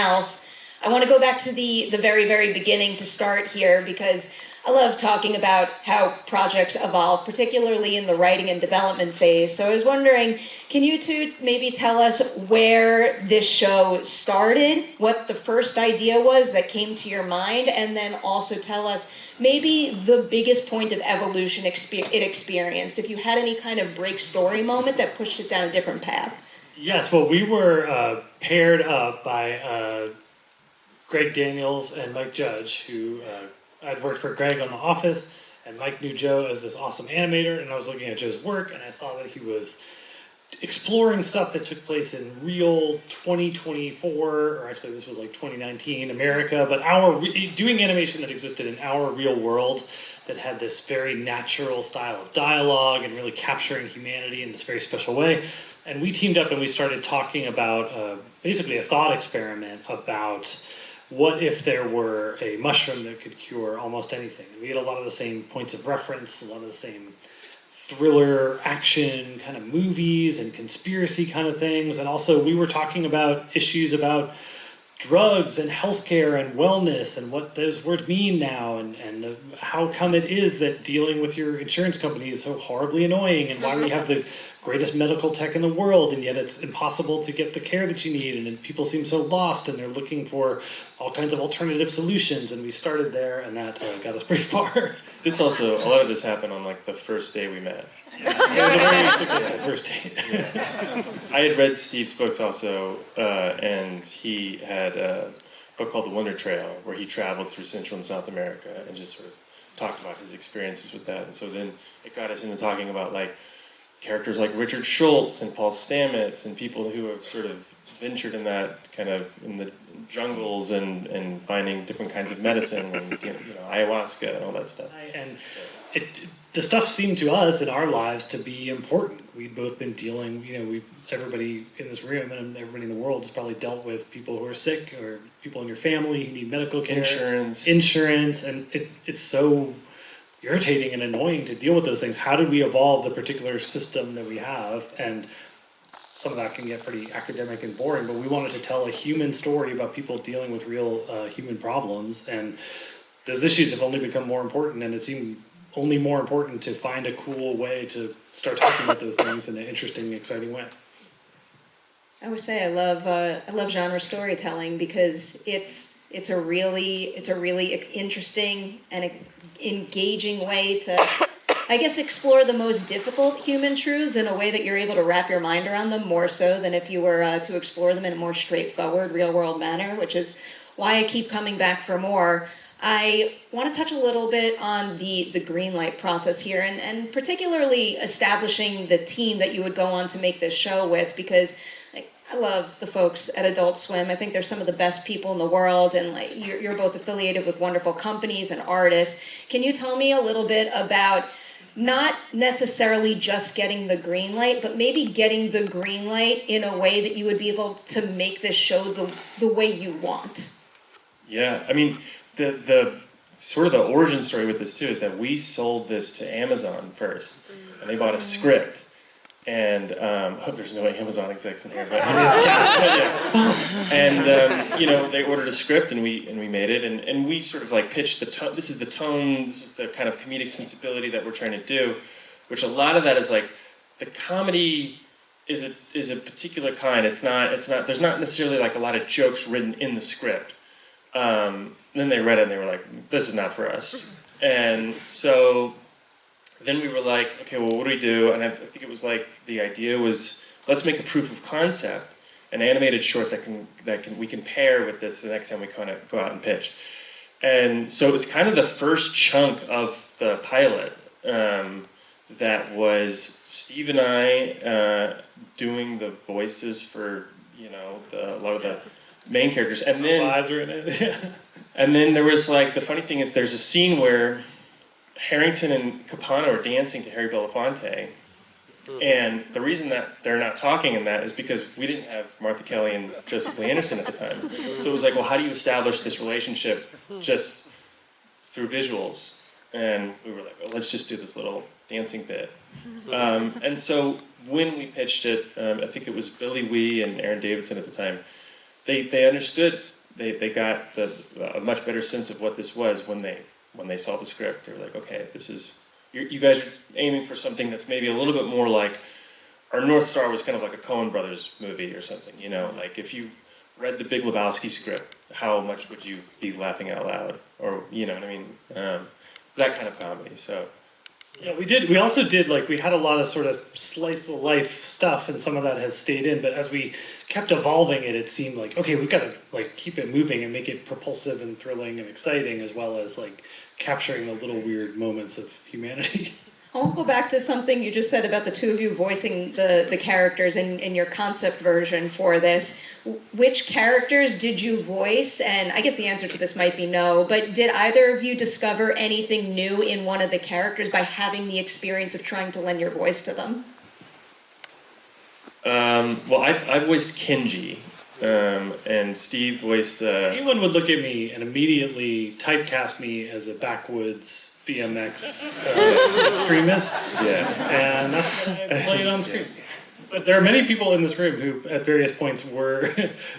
else, I want to go back to the very, very beginning to start here, because I love talking about how projects evolve, particularly in the writing and development phase. So I was wondering, can you two maybe tell us where this show started, what the first idea was that came to your mind, and then also tell us maybe the biggest point of evolution it experienced, if you had any kind of break story moment that pushed it down a different path. Yes, well, we were paired up by Greg Daniels and Mike Judge, who I'd worked for Greg on The Office, and Mike knew Joe as this awesome animator, and I was looking at Joe's work, and I saw that he was exploring stuff that took place in real 2024, or actually this was like 2019 America, but doing animation that existed in our real world that had this very natural style of dialogue and really capturing humanity in this very special way. And we teamed up and we started talking about basically a thought experiment about what if there were a mushroom that could cure almost anything. We had a lot of the same points of reference, a lot of the same thriller, action kind of movies and conspiracy kind of things. And also we were talking about issues about drugs and healthcare and wellness and what those words mean now, and how come it is that dealing with your insurance company is so horribly annoying, and why we have the greatest medical tech in the world and yet it's impossible to get the care that you need, and then people seem so lost and they're looking for all kinds of alternative solutions. And we started there, and that got us pretty far. This also, a lot of this happened on like the first day we met. It was a very successful first date. Yeah. I had read Steve's books also, and he had a book called The Wonder Trail, where he traveled through Central and South America and just sort of talked about his experiences with that. And so then it got us into talking about like characters like Richard Schultz and Paul Stamets and people who have sort of ventured in that kind of in the jungles and finding different kinds of medicine and ayahuasca and all that stuff. And the stuff seemed to us in our lives to be important. We'd both been dealing, everybody in this room and everybody in the world has probably dealt with people who are sick or people in your family who need medical care. Insurance, and it's so irritating and annoying to deal with those things. How did we evolve the particular system that we have? And some of that can get pretty academic and boring, but we wanted to tell a human story about people dealing with real human problems, and those issues have only become more important, and it seemed only more important to find a cool way to start talking about those things in an interesting, exciting way. I would say I love genre storytelling, because it's a really interesting and engaging way to, I guess, explore the most difficult human truths in a way that you're able to wrap your mind around them more so than if you were to explore them in a more straightforward, real-world manner, which is why I keep coming back for more. I want to touch a little bit on the green light process here, and particularly establishing the team that you would go on to make this show with, because I love the folks at Adult Swim. I think they're some of the best people in the world, and you're both affiliated with wonderful companies and artists. Can you tell me a little bit about not necessarily just getting the green light, but maybe getting the green light in a way that you would be able to make this show the way you want? Yeah, I mean, the sort of the origin story with this too is that we sold this to Amazon first, and they bought a script. And I hope there's no Amazon execs in here, but yeah. And they ordered a script, and we made it, and we sort of like pitched the tone. This is the tone. This is the kind of comedic sensibility that we're trying to do, which a lot of that is like the comedy is a particular kind. It's not. There's not necessarily like a lot of jokes written in the script. Then they read it and they were like, "This is not for us," and so. Then we were like, okay, well, what do we do? And I think it was like, the idea was, let's make a proof of concept, an animated short that we can pair with this the next time we kind of go out and pitch. And so it was kind of the first chunk of the pilot that was Steve and I doing the voices for, a lot of the main characters. And then, and then there was like, the funny thing is there's a scene where Harrington and Capano are dancing to Harry Belafonte, and the reason that they're not talking in that is because we didn't have Martha Kelly and Joseph Lee Anderson at the time. So it was like, well, how do you establish this relationship just through visuals? And we were like, well, let's just do this little dancing bit. And so when we pitched it, I think it was Billy Wee and Aaron Davidson at the time, they understood. They got a much better sense of what this was when they saw the script. They were like, okay, this is you guys are aiming for something that's maybe a little bit more like our North Star was kind of like a Coen Brothers movie or something. You know, like if you read the Big Lebowski script, how much would you be laughing out loud? Or you know what I mean? That kind of comedy. So. Yeah, we also did, like, we had a lot of sort of slice of life stuff, and some of that has stayed in, but as we kept evolving it, it seemed like, okay, we've got to, like, keep it moving and make it propulsive and thrilling and exciting, as well as, like, capturing the little weird moments of humanity. I want to go back to something you just said about the two of you voicing the characters in your concept version for this. Which characters did you voice? And I guess the answer to this might be no, but did either of you discover anything new in one of the characters by having the experience of trying to lend your voice to them? Well, I voiced Kenji, and Steve voiced... Anyone would look at me and immediately typecast me as a backwoods BMX extremist, and that's what I played on screen. But there are many people in this room who, at various points, were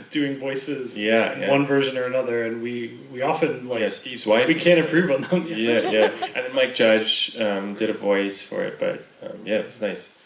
doing voices in one version or another, and we often, like, Steve's wife. We can't improve on them. Yeah. And then Mike Judge did a voice for it, but it was nice.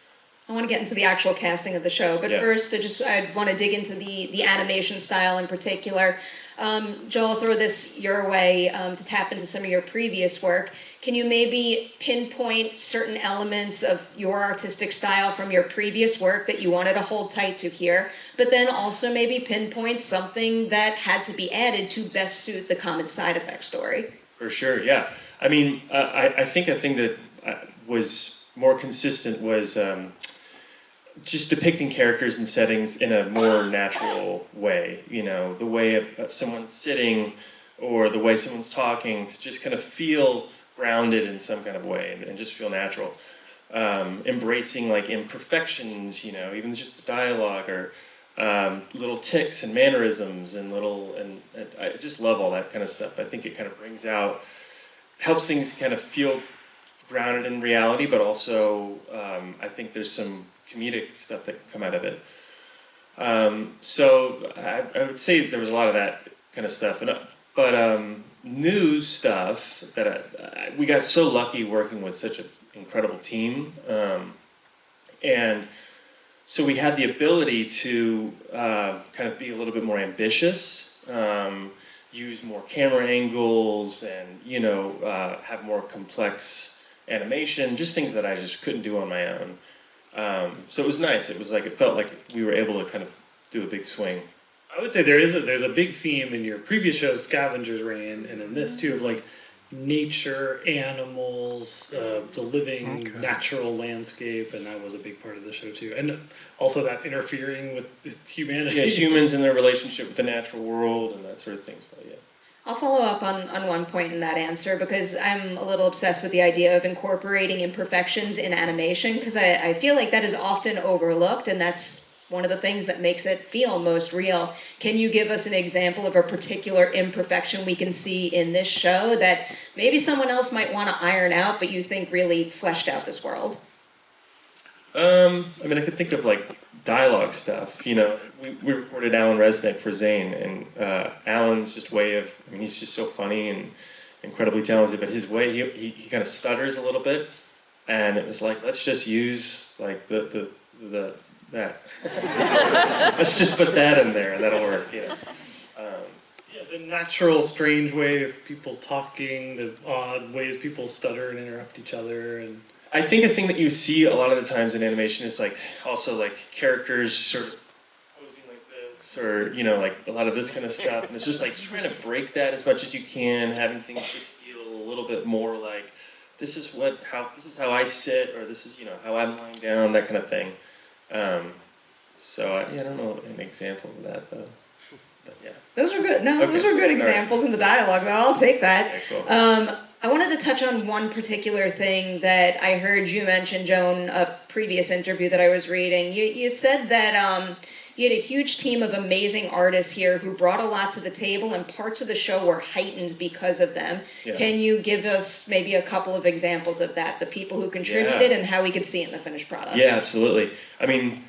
I want to get into the actual casting of the show, but first I want to dig into the animation style in particular. Joel, I'll throw this your way to tap into some of your previous work. Can you maybe pinpoint certain elements of your artistic style from your previous work that you wanted to hold tight to here, but then also maybe pinpoint something that had to be added to best suit the common side effect story? For sure, yeah. I mean, I think a thing that was more consistent was just depicting characters and settings in a more natural way. You know, the way someone's sitting or the way someone's talking, to just kind of feel grounded in some kind of way and just feel natural. Embracing like imperfections, you know, even just the dialogue or little tics and mannerisms and and I just love all that kind of stuff. I think it kind of helps things kind of feel grounded in reality, but also I think there's some comedic stuff that can come out of it. So I would say there was a lot of that kind of stuff. But new stuff that we got so lucky working with such an incredible team. And so we had the ability to kind of be a little bit more ambitious, use more camera angles and, you know, have more complex animation, just things that I just couldn't do on my own. So it was nice. It was like, it felt like we were able to kind of do a big swing. I would say there's a big theme in your previous show, Scavengers Reign, and in this too, of like nature, animals, the living natural landscape, and that was a big part of the show too. And also that interfering with humanity. Yeah, humans and their relationship with the natural world and that sort of thing. So, yeah. I'll follow up on one point in that answer because I'm a little obsessed with the idea of incorporating imperfections in animation because I feel like that is often overlooked and that's one of the things that makes it feel most real. Can you give us an example of a particular imperfection we can see in this show that maybe someone else might want to iron out but you think really fleshed out this world? I mean, I could think of like dialogue stuff. You know, we recorded Alan Resnick for Zane, and Alan's just way of, I mean, he's just so funny and incredibly talented, but his way, he kind of stutters a little bit, and it was like, let's just use like that. Let's just put that in there, and that'll work. You know. Yeah, the natural, strange way of people talking, the odd ways people stutter and interrupt each other, and I think a thing that you see a lot of the times in animation is like also like characters sort of posing like this, or you know, like a lot of this kind of stuff, and it's just like trying to break that as much as you can, having things just feel a little bit more like this is how I sit, or this is, you know, how I'm lying down, that kind of thing. So I don't know an example of that though. But yeah. Those are good. No, okay. Those are good examples in the dialogue, though. I'll take that. Okay, cool. I wanted to touch on one particular thing that I heard you mention, Joan, a previous interview that I was reading. You said that you had a huge team of amazing artists here who brought a lot to the table, and parts of the show were heightened because of them. Yeah. Can you give us maybe a couple of examples of that, the people who contributed and how we could see it in the finished product? Yeah, absolutely. I mean,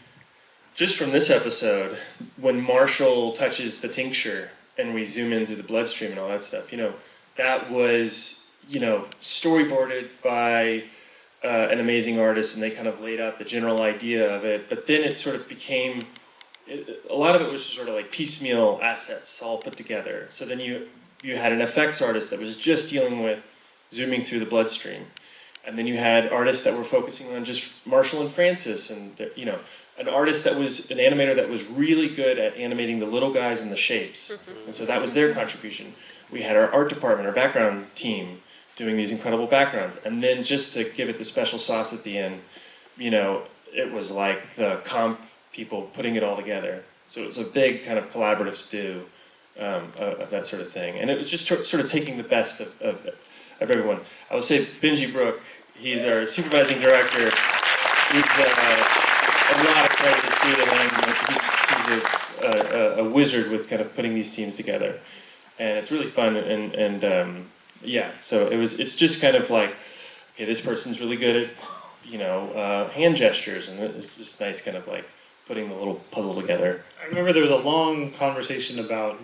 just from this episode, when Marshall touches the tincture and we zoom in through the bloodstream and all that stuff, that was, storyboarded by an amazing artist, and they kind of laid out the general idea of it, but then it sort of became, a lot of it was sort of like piecemeal assets all put together. So then you had an effects artist that was just dealing with zooming through the bloodstream. And then you had artists that were focusing on just Marshall and Francis, and an artist that was an animator that was really good at animating the little guys and the shapes, and so that was their contribution. We had our art department, our background team, doing these incredible backgrounds, and then just to give it the special sauce at the end, it was like the comp people putting it all together. So it was a big kind of collaborative stew of that sort of thing, and it was just sort of taking the best of everyone. I would say Benji Brook, he's our supervising director. He's a lot of credit to Steve, and he's a wizard with kind of putting these teams together, and it's really fun. And so it's just kind of like, okay, this person's really good at hand gestures, and it's just nice kind of like putting the little puzzle together. I remember there was a long conversation about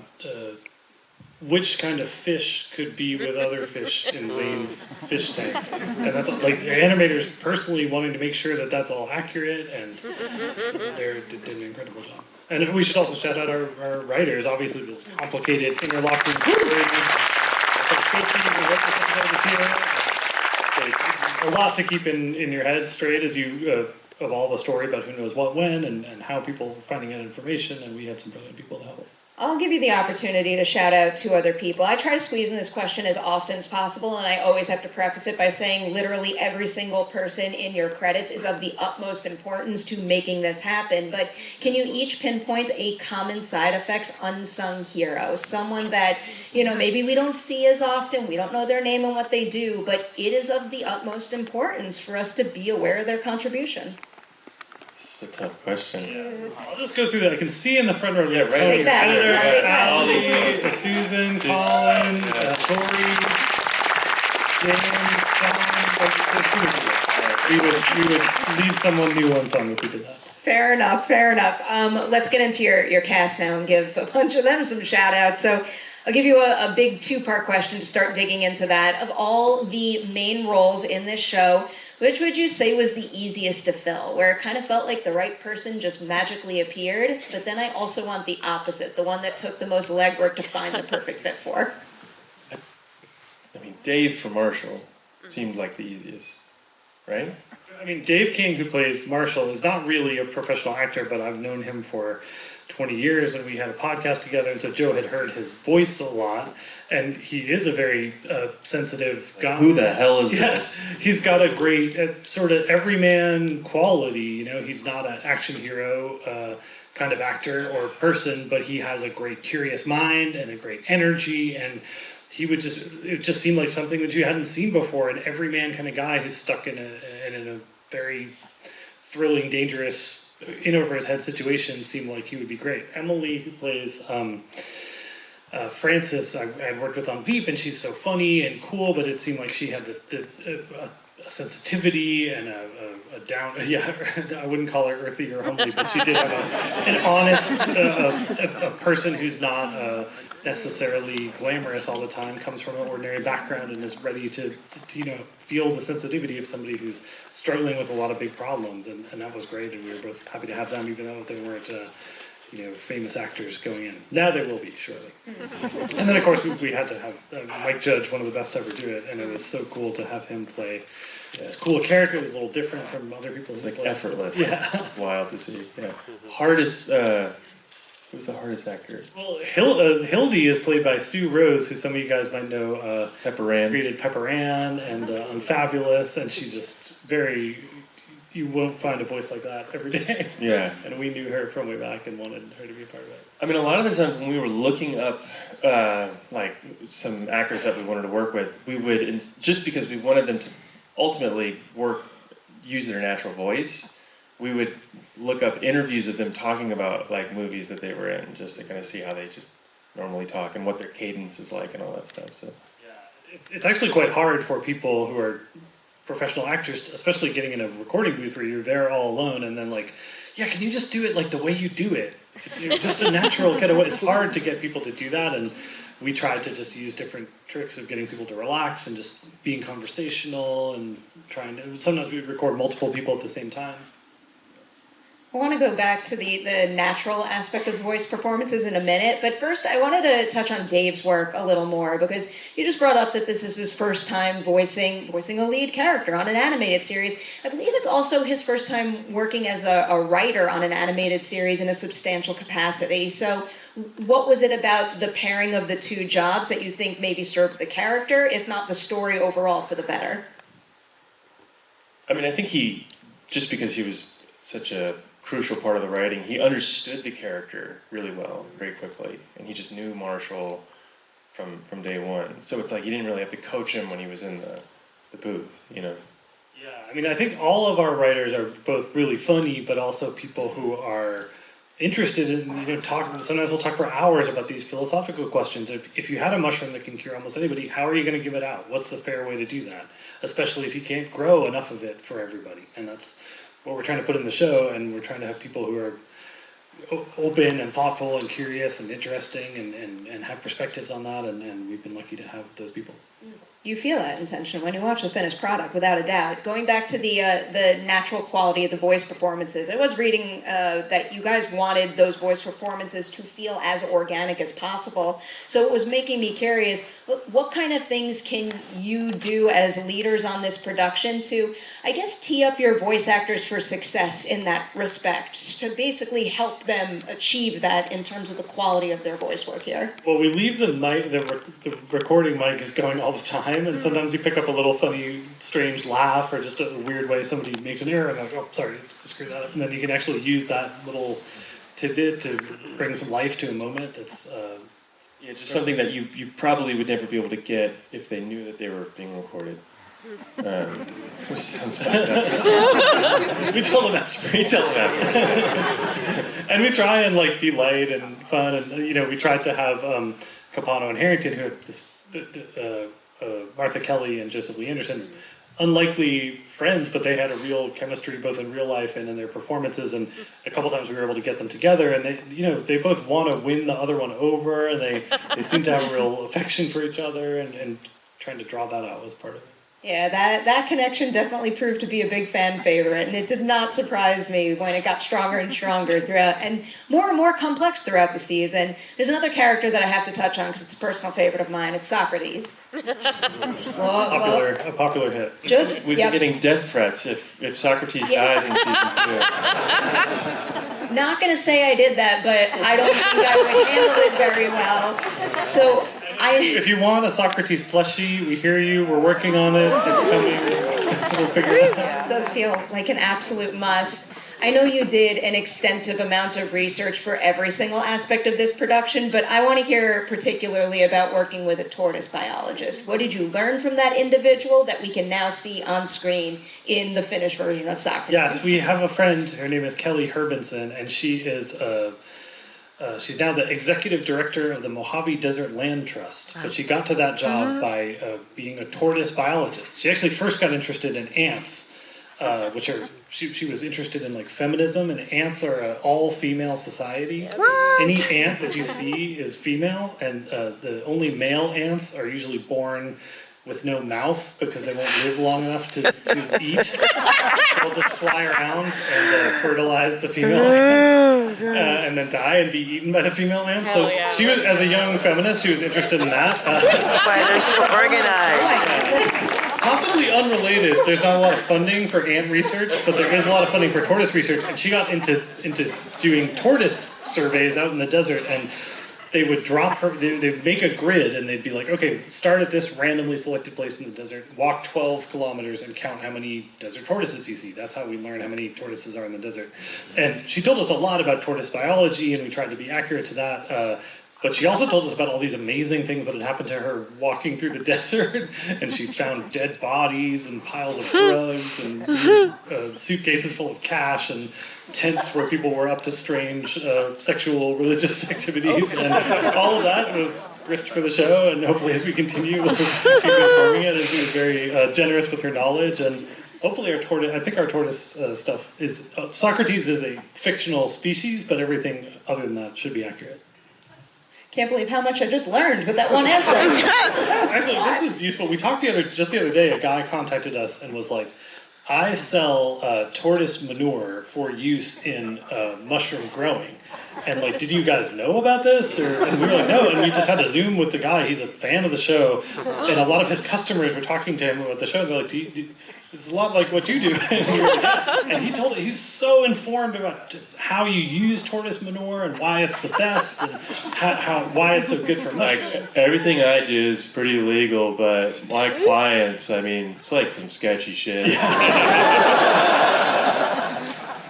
which kind of fish could be with other fish in Zane's fish tank. And that's like the animators personally wanting to make sure that that's all accurate, and they did an incredible job. And we should also shout out our writers. Obviously, this complicated interlocking story. A lot to keep in your head straight as you evolve a story about who knows what when and how people are finding out information, and we had some brilliant people to help us. I'll give you the opportunity to shout out two other people. I try to squeeze in this question as often as possible, and I always have to preface it by saying literally every single person in your credits is of the utmost importance to making this happen. But can you each pinpoint a common side effects unsung hero? Someone that, maybe we don't see as often, we don't know their name and what they do, but it is of the utmost importance for us to be aware of their contribution. A tough question. Yeah. I'll just go through that. I can see in the front row. Yeah, right. Take that. Editor, Take that. Ali, Susan, Colin, Tori, James, John. We would leave someone new unsung if we did that. Fair enough. Let's get into your cast now and give a bunch of them some shout outs. So I'll give you a big two-part question to start digging into that. Of all the main roles in this show, which would you say was the easiest to fill, where it kind of felt like the right person just magically appeared, but then I also want the opposite, the one that took the most legwork to find the perfect fit for? I mean, Dave from Marshall seemed like the easiest, right? I mean, Dave King, who plays Marshall, is not really a professional actor, but I've known him for 20 years, and we had a podcast together, and so Joe had heard his voice a lot, and he is a very sensitive guy. Who the hell is this? He's got a great sort of everyman quality, he's not an action hero kind of actor or person, but he has a great curious mind and a great energy, and it just seemed like something that you hadn't seen before, an everyman kind of guy who's stuck in a very thrilling, dangerous, in over his head situation seemed like he would be great. Emily, who plays Frances, I worked with on Veep, and she's so funny and cool, but it seemed like she had a sensitivity and a down. Yeah, I wouldn't call her earthy or humbly, but she did have an honest, a person who's not necessarily glamorous all the time, comes from an ordinary background and is ready to feel the sensitivity of somebody who's struggling with a lot of big problems, and that was great, and we were both happy to have them, even though they weren't famous actors going in. Now they will be, surely. And then of course we had to have Mike Judge, one of the best to ever do it, and it was so cool to have him play this cool character. It was a little different from other people's. It's like effortless. Yeah. Wild to see. Yeah. Hardest. Who's the hardest actor? Well, Hildy is played by Sue Rose, who some of you guys might know. Pepper Ann. Created Pepper Ann and Unfabulous, and she just you won't find a voice like that every day. Yeah. And we knew her from way back and wanted her to be a part of it. I mean, a lot of the times when we were looking up like some actors that we wanted to work with, we would, just because we wanted them to ultimately use their natural voice, we would look up interviews of them talking about like movies that they were in, just to kind of see how they just normally talk and what their cadence is like and all that stuff. So yeah, it's actually quite hard for people who are professional actors, especially getting in a recording booth where you're there all alone, and then like, yeah, can you just do it like the way you do it? It's just a natural kind of way. It's hard to get people to do that, and we tried to just use different tricks of getting people to relax and just being conversational and trying to. Sometimes we record multiple people at the same time. I want to go back to the natural aspect of voice performances in a minute, but first I wanted to touch on Dave's work a little more, because you just brought up that this is his first time voicing a lead character on an animated series. I believe it's also his first time working as a writer on an animated series in a substantial capacity. So what was it about the pairing of the two jobs that you think maybe served the character, if not the story overall, for the better? I mean, I think just because he was such a crucial part of the writing, he understood the character really well, very quickly, and he just knew Marshall from day one. So it's like you didn't really have to coach him when he was in the booth, you know? Yeah, I mean, I think all of our writers are both really funny, but also people who are interested in, sometimes we'll talk for hours about these philosophical questions. If you had a mushroom that can cure almost anybody, how are you going to give it out? What's the fair way to do that? Especially if you can't grow enough of it for everybody. And that's what we're trying to put in the show, and we're trying to have people who are open and thoughtful and curious and interesting and have perspectives on that, and we've been lucky to have those people. You feel that intention when you watch the finished product, without a doubt. Going back to the natural quality of the voice performances, I was reading that you guys wanted those voice performances to feel as organic as possible. So it was making me curious, what kind of things can you do as leaders on this production to, I guess, tee up your voice actors for success in that respect, to basically help them achieve that in terms of the quality of their voice work here? Well, we leave the recording mic is going all the time, and sometimes you pick up a little funny, strange laugh, or just a weird way somebody makes an error, and like, oh, sorry, screw that up. And then you can actually use that little tidbit to bring some life to a moment that's... yeah, just something that you probably would never be able to get if they knew that they were being recorded. Which sounds we tell them after. And we try and like be light and fun, and we tried to have Capano and Harrington, who had this Martha Kelly and Joseph Lee Anderson, unlikely friends, but they had a real chemistry both in real life and in their performances. And a couple times we were able to get them together, and they both want to win the other one over, and they seem to have a real affection for each other, and trying to draw that out was part of it. Yeah, that connection definitely proved to be a big fan favorite, and it did not surprise me when it got stronger and stronger throughout, and more complex throughout the season. There's another character that I have to touch on because it's a personal favorite of mine. It's Socrates. A popular hit. We've been getting death threats if Socrates dies in season 2. Not going to say I did that, but I don't think I would handle it very well. So if you want a Socrates plushie, we hear you. We're working on it. It's coming. We'll figure it out. It does feel like an absolute must. I know you did an extensive amount of research for every single aspect of this production, but I want to hear particularly about working with a tortoise biologist. What did you learn from that individual that we can now see on screen in the finished version of Socrates? Yes, we have a friend. Her name is Kelly Herbinson, and she is she's now the executive director of the Mojave Desert Land Trust. But she got to that job by being a tortoise biologist. She actually first got interested in ants, which are she was interested in like feminism, and ants are an all-female society. What? Any ant that you see is female, and the only male ants are usually born with no mouth because they won't live long enough to eat. They'll just fly around and fertilize the female ants, and then die and be eaten by the female ants. So she was, as a young feminist, she was interested in that. That's why they're so organized. Possibly unrelated, there's not a lot of funding for ant research, but there is a lot of funding for tortoise research, and she got into doing tortoise surveys out in the desert, and they would drop her, they'd make a grid, and they'd be like, okay, start at this randomly selected place in the desert, walk 12 kilometers and count how many desert tortoises you see. That's how we learn how many tortoises are in the desert. And she told us a lot about tortoise biology, and we tried to be accurate to that. But she also told us about all these amazing things that had happened to her walking through the desert, and she found dead bodies and piles of drugs and suitcases full of cash and tents where people were up to strange sexual religious activities, and all of that was grist for the show, and hopefully as we continue, we'll keep informing it. And she was very generous with her knowledge, and hopefully our tortoise, I think our tortoise stuff is, Socrates is a fictional species, but everything other than that should be accurate. Can't believe how much I just learned with that one answer. Actually, this is useful. We talked just the other day, a guy contacted us and was like, I sell tortoise manure for use in mushroom growing. And like, did you guys know about this? And we were like, no. And we just had to Zoom with the guy. He's a fan of the show. And a lot of his customers were talking to him about the show. They're like, it's a lot like what you do. And he told he's so informed about how you use tortoise manure and why it's the best and why it's so good for mushrooms. Like, everything I do is pretty legal, but my clients, I mean, it's like some sketchy shit.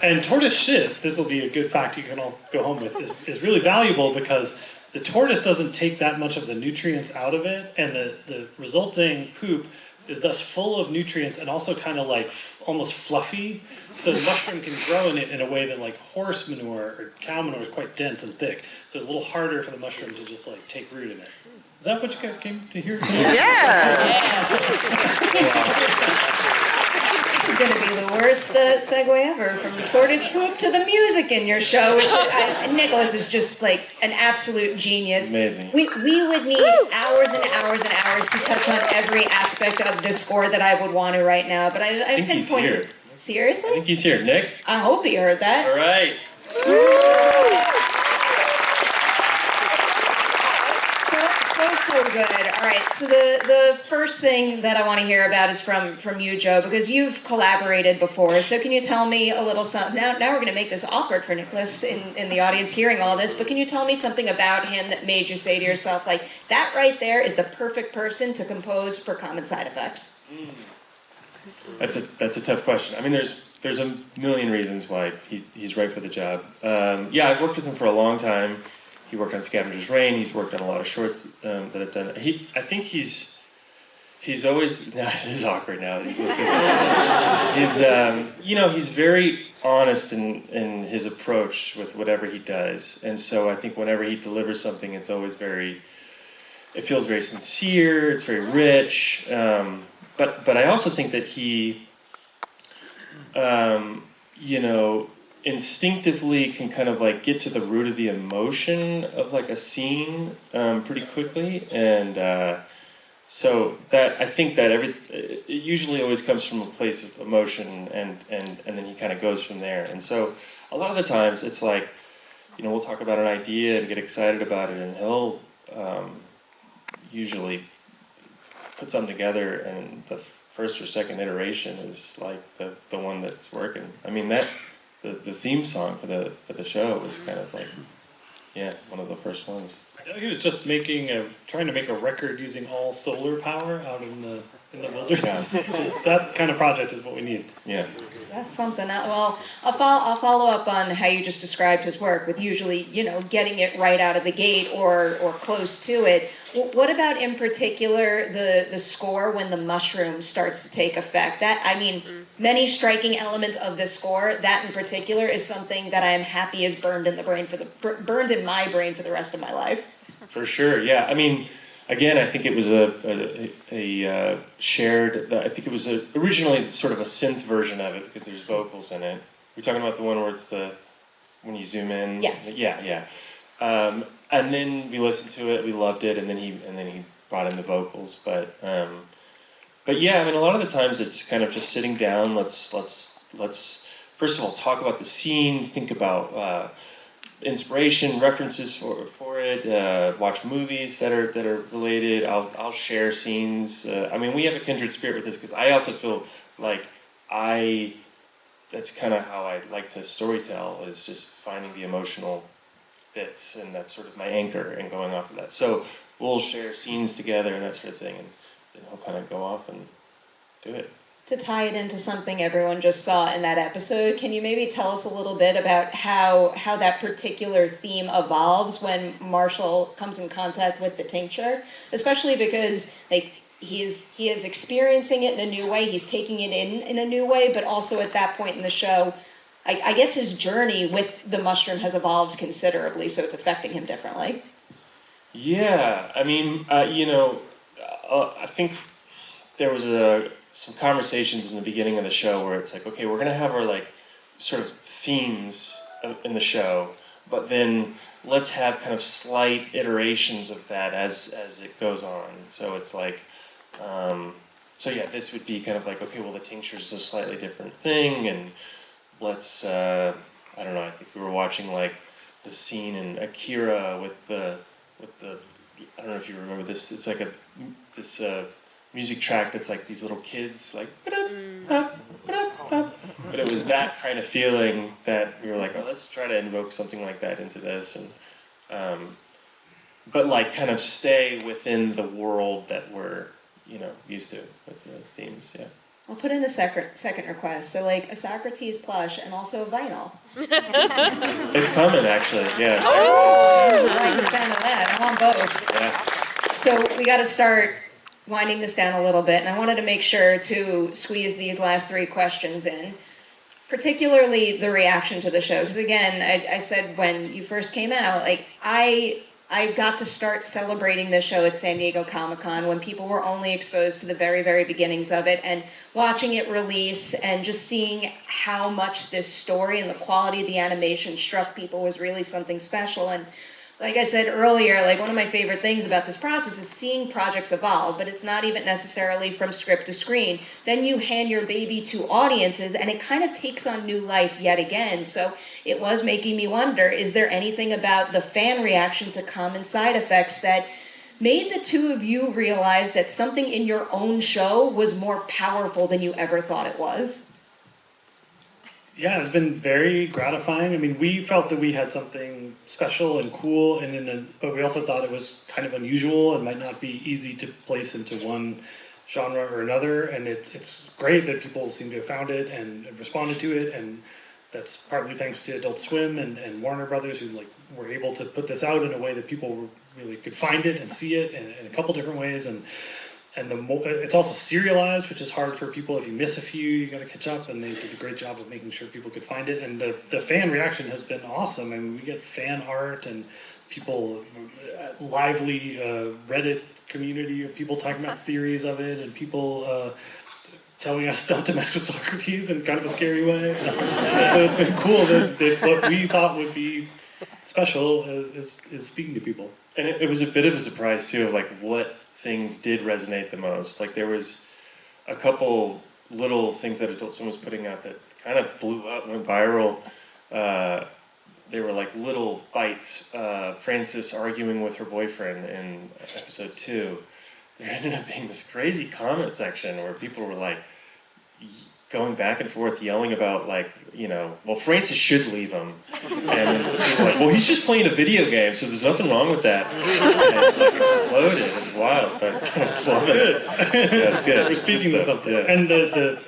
And tortoise shit, this will be a good fact you can all go home with, is really valuable because the tortoise doesn't take that much of the nutrients out of it, and the resulting poop is thus full of nutrients and also kind of like almost fluffy. So the mushroom can grow in it in a way that like horse manure or cow manure is quite dense and thick. So it's a little harder for the mushroom to just like take root in it. Is that what you guys came to hear tonight? Yeah. This is going to be the worst segue ever, from tortoise poop to the music in your show, which Nicholas is just like an absolute genius. Amazing. We would need hours and hours and hours to touch on every aspect of this score that I would want to right now, but I think he's pinpointed. here. Seriously? I think he's here. Nick? I hope he heard that. All right. So good. All right, so the first thing that I want to hear about is from you, Joe, because you've collaborated before. So can you tell me a little something? Now we're going to make this awkward for Nicholas in the audience hearing all this, but can you tell me something about him that made you say to yourself, like, that right there is the perfect person to compose for Common Side Effects? That's a tough question. I mean, there's a million reasons why he's right for the job. Yeah, I've worked with him for a long time. He worked on Scavenger's Reign. He's worked on a lot of shorts that I've done. I think he's always. Nah, it is awkward now. He's he's very honest in his approach with whatever he does, and so I think whenever he delivers something, it's always it feels very sincere. It's very rich. But I also think that he, instinctively can kind of like get to the root of the emotion of like a scene pretty quickly, and so that I think that it usually always comes from a place of emotion, and then he kind of goes from there. And so a lot of the times it's like, we'll talk about an idea and get excited about it, and he'll usually put something together, and the first or second iteration is like the one that's working. I mean the theme song for the show was kind of like, one of the first ones. I know he was just trying to make a record using all solar power out in the wilderness. That kind of project is what we need. Yeah. That's something. Well, I'll follow up on how you just described his work with usually, getting it right out of the gate or close to it. What about in particular the score when the mushroom starts to take effect? Many striking elements of the score. That in particular is something that I am happy is burned in my brain for the rest of my life. For sure. Yeah. I mean, again, I think it was a shared. I think it was originally sort of a synth version of it because there's vocals in it. We're talking about the one where it's when you zoom in. Yes. Yeah. And then we listened to it, we loved it, and then he brought in the vocals. But yeah, I mean, a lot of the times it's kind of just sitting down. Let's first of all talk about the scene, think about inspiration, references for it, watch movies that are related. I'll share scenes. I mean, we have a kindred spirit with this because I also feel like that's kind of how I like to storytell, is just finding the emotional bits, and that's sort of my anchor and going off of that. So we'll share scenes together and that sort of thing, and then he'll kind of go off and do it. To tie it into something everyone just saw in that episode, can you maybe tell us a little bit about how that particular theme evolves when Marshall comes in contact with the tincture? Especially because he is experiencing it in a new way, he's taking it in a new way, but also at that point in the show, I guess his journey with the mushroom has evolved considerably, so it's affecting him differently. Yeah, I mean, I think there was some conversations in the beginning of the show where it's like, okay, we're gonna have our like sort of themes in the show, but then let's have kind of slight iterations of that as it goes on. So it's like, so yeah, this would be kind of like, okay, well the tincture is a slightly different thing, and let's I don't know. I think we were watching like the scene in Akira with the I don't know if you remember this. It's like this music track that's like these little kids like. But it was that kind of feeling that we were like, oh, let's try to invoke something like that into this, and but like kind of stay within the world that we're used to with the themes. Yeah. I'll put in a second request. So like a Socrates plush and also a vinyl. It's coming, actually. Yeah. I like the sound of that. I want both. Yeah. So we got to start winding this down a little bit, and I wanted to make sure to squeeze these last 3 questions in, particularly the reaction to the show. Because again, I said when you first came out, like I got to start celebrating this show at San Diego Comic-Con when people were only exposed to the very, very beginnings of it, and watching it release and just seeing how much this story and the quality of the animation struck people was really something special. And like I said earlier, like one of my favorite things about this process is seeing projects evolve, but it's not even necessarily from script to screen. Then you hand your baby to audiences and it kind of takes on new life yet again. So it was making me wonder, is there anything about the fan reaction to common side effects that made the two of you realize that something in your own show was more powerful than you ever thought it was? Yeah, it's been very gratifying. I mean, we felt that we had something special and cool, but we also thought it was kind of unusual and might not be easy to place into one genre or another. And it's great that people seem to have found it and responded to it, and that's partly thanks to Adult Swim and Warner Brothers, who like were able to put this out in a way that people really could find it and see it in a couple different ways. And it's also serialized, which is hard for people. If you miss a few, you got to catch up, and they did a great job of making sure people could find it. And the fan reaction has been awesome. I mean, we get fan art and people, lively Reddit community of people talking about theories of it, and people telling us not to mess with Socrates in kind of a scary way. So it's been cool that what we thought would be special is speaking to people. And it was a bit of a surprise too, of like what things did resonate the most. Like there was a couple little things that Adult Swim was putting out that kind of blew up, went viral. They were like little bites. Frances arguing with her boyfriend in episode 2. There ended up being this crazy comment section where people were like going back and forth yelling about like, well, Francis should leave him. And some people were like, well, he's just playing a video game, so there's nothing wrong with that. And it like exploded. It was wild, but it's good. Yeah, it's good. We're speaking to something. Yeah. And the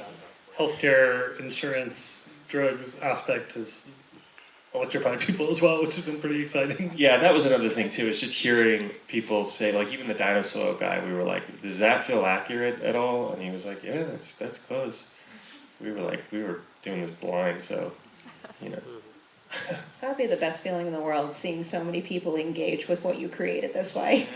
healthcare, insurance, drugs aspect has electrified people as well, which has been pretty exciting. Yeah, that was another thing too. It's just hearing people say, like even the dinosaur guy, we were like, does that feel accurate at all? And he was like, yeah, that's close. We were doing this blind, so, It's gotta be the best feeling in the world, seeing so many people engage with what you created this way.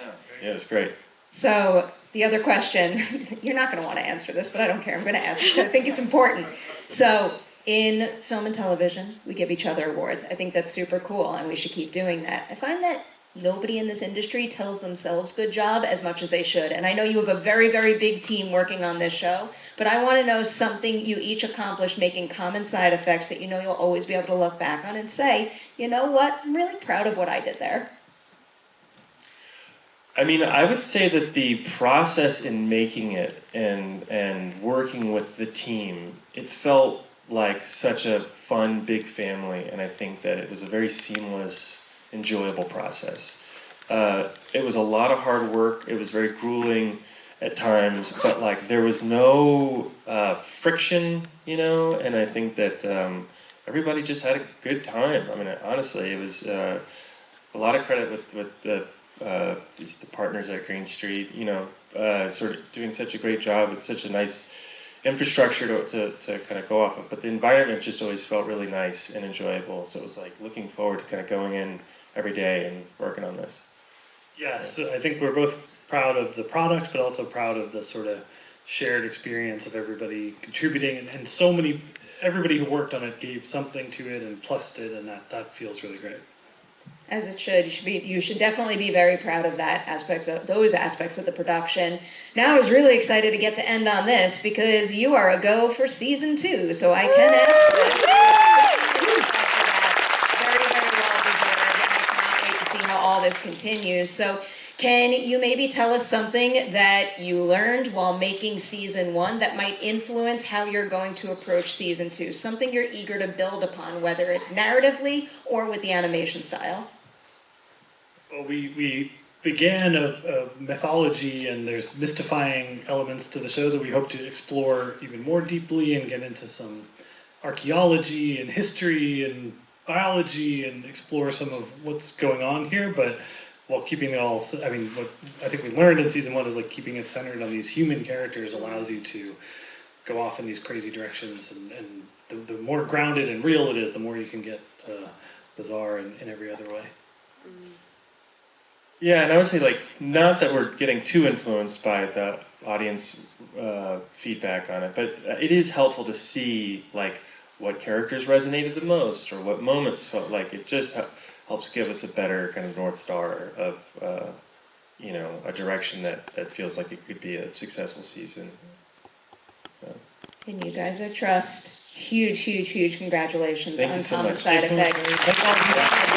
Yeah, it's great. So the other question, you're not going to want to answer this, but I don't care. I'm going to ask because I think it's important. So in film and television, we give each other awards. I think that's super cool, and we should keep doing that. I find that nobody in this industry tells themselves good job as much as they should. And I know you have a very, very big team working on this show, but I want to know something you each accomplished making common side effects that you know you'll always be able to look back on and say, you know what, I'm really proud of what I did there. I mean, I would say that the process in making it and working with the team, it felt like such a fun, big family, and I think that it was a very seamless, enjoyable process. It was a lot of hard work. It was very grueling at times, but like there was no friction, and I think that everybody just had a good time. I mean, honestly, it was a lot of credit with the partners at Green Street, sort of doing such a great job with such a nice infrastructure to kind of go off of. But the environment just always felt really nice and enjoyable. So it was like looking forward to kind of going in every day and working on this. Yes, I think we're both proud of the product, but also proud of the sort of shared experience of everybody contributing, and so many, everybody who worked on it gave something to it and plussed it, and that feels really great. As it should. You should definitely be very proud of that aspect, of those aspects of the production. Now I was really excited to get to end on this because you are a go for season 2, so I can ask this. Very, very well deserved, and I cannot wait to see how all this continues. So can you maybe tell us something that you learned while making season 1 that might influence how you're going to approach season 2? Something you're eager to build upon, whether it's narratively or with the animation style? Well, we began a mythology, and there's mystifying elements to the show that we hope to explore even more deeply and get into some archaeology and history and biology and explore some of what's going on here, but while keeping it all, I mean, what I think we learned in season 1 is like keeping it centered on these human characters allows you to go off in these crazy directions, and the more grounded and real it is, the more you can get bizarre in every other way. Yeah, and I would say, like, not that we're getting too influenced by the audience feedback on it, but it is helpful to see, like, what characters resonated the most, or what moments felt like it just helps give us a better kind of North Star of, a direction that feels like it could be a successful season. So. And you guys are trust. Huge, huge, huge congratulations Thank on you so Uncommon much. Side Thanks so much. Effects.